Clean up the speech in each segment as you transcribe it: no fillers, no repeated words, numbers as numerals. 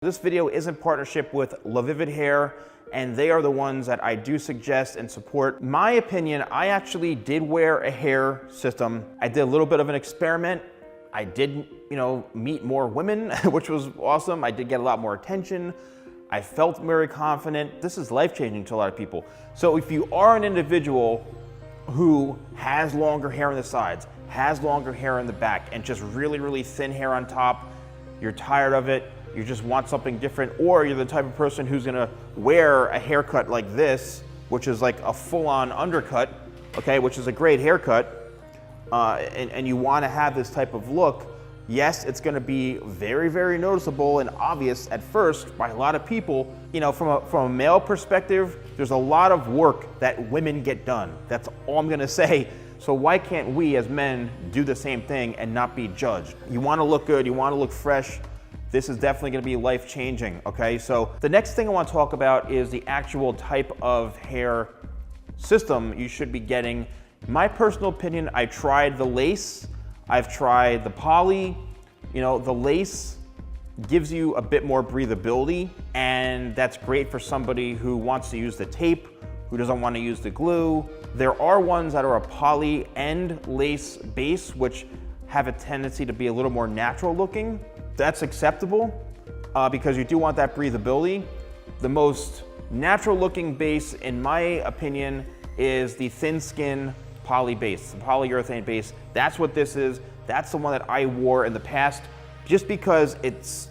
This video is in partnership with LaVivid Hair, and they are the ones that I do suggest and support. My opinion, I actually did wear a hair system. I did a little bit of an experiment. I did, meet more women, which was awesome. I did get a lot more attention. I felt very confident. This is life-changing to a lot of people. So if you are an individual who has longer hair on the sides, has longer hair in the back, and just really, really thin hair on top, you're tired of it, you just want something different, or you're the type of person who's gonna wear a haircut like this, which is like a full-on undercut, okay, which is a great haircut, and you wanna have this type of look, yes, it's gonna be very, very noticeable and obvious at first by a lot of people. From a male perspective, there's a lot of work that women get done. That's all I'm gonna say. So why can't we as men do the same thing and not be judged? You wanna look good, you wanna look fresh. This is definitely gonna be life-changing, okay? So the next thing I wanna talk about is the actual type of hair system you should be getting. My personal opinion, I tried the lace, I've tried the poly. The lace gives you a bit more breathability, and that's great for somebody who wants to use the tape, who doesn't wanna use the glue. There are ones that are a poly and lace base, which have a tendency to be a little more natural looking. That's acceptable because you do want that breathability. The most natural looking base, in my opinion, is the thin skin poly base, the polyurethane base. That's what this is. That's the one that I wore in the past just because it's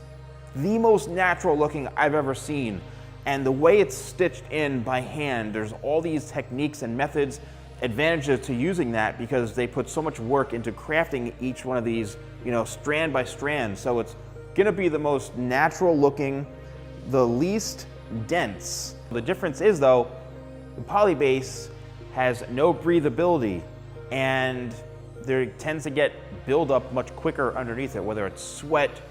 the most natural looking I've ever seen. And the way it's stitched in by hand, there's all these techniques and methods, advantages to using that because they put so much work into crafting each one of these, strand by strand. So it's gonna be the most natural looking, the least dense. The difference is though, the poly base has no breathability and there tends to get buildup much quicker underneath it, whether it's sweat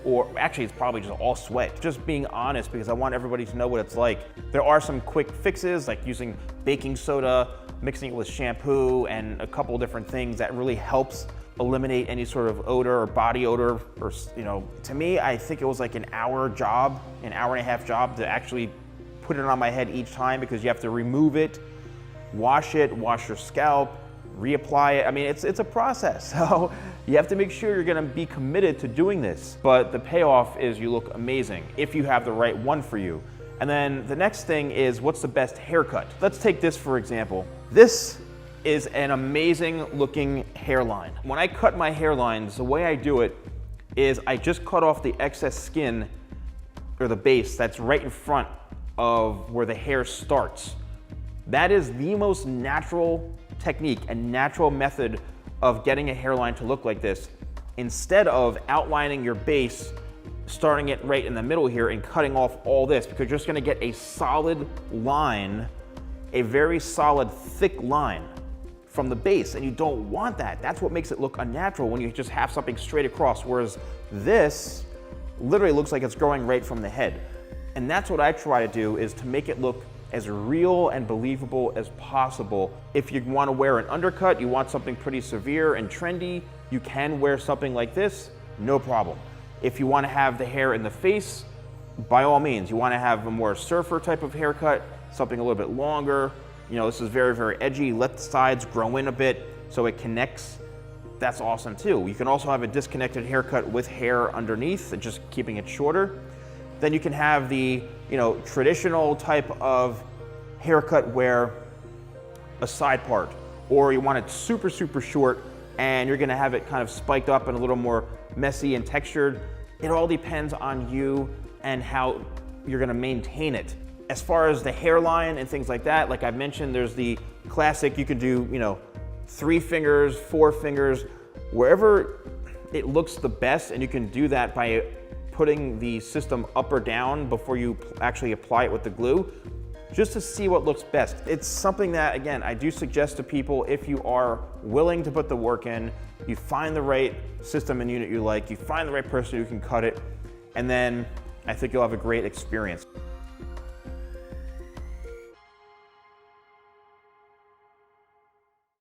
or actually it's probably just all sweat. Just being honest because I want everybody to know what it's like. There are some quick fixes like using baking soda, mixing it with shampoo and a couple different things that really helps eliminate any sort of odor or body odor. Or, to me, I think it was like an hour and a half job to actually put it on my head each time because you have to remove it, wash your scalp, reapply it. I mean, it's a process. So you have to make sure you're gonna be committed to doing this. But the payoff is you look amazing if you have the right one for you. And then the next thing is, what's the best haircut? Let's take this for example. This is an amazing looking hairline. When I cut my hairlines, the way I do it is I just cut off the excess skin or the base that's right in front of where the hair starts. That is the most natural technique and natural method of getting a hairline to look like this. Instead of outlining your base, starting it right in the middle here and cutting off all this, because you're just gonna get a solid line, a very solid, thick line from the base, and you don't want that. That's what makes it look unnatural when you just have something straight across, whereas this literally looks like it's growing right from the head. And that's what I try to do, is to make it look as real and believable as possible. If you wanna wear an undercut, you want something pretty severe and trendy, you can wear something like this, no problem. If you wanna have the hair in the face, by all means, you wanna have a more surfer type of haircut, something a little bit longer. This is very, very edgy. Let the sides grow in a bit so it connects. That's awesome too. You can also have a disconnected haircut with hair underneath and just keeping it shorter. Then you can have the, traditional type of haircut where a side part, or you want it super, super short and you're gonna have it kind of spiked up and a little more messy and textured. It all depends on you and how you're gonna maintain it. As far as the hairline and things like that, like I mentioned, there's the classic, you can do, 3 fingers, 4 fingers, wherever it looks the best, and you can do that by putting the system up or down before you actually apply it with the glue, just to see what looks best. It's something that, again, I do suggest to people if you are willing to put the work in, you find the right system and unit you like, you find the right person who can cut it, and then I think you'll have a great experience.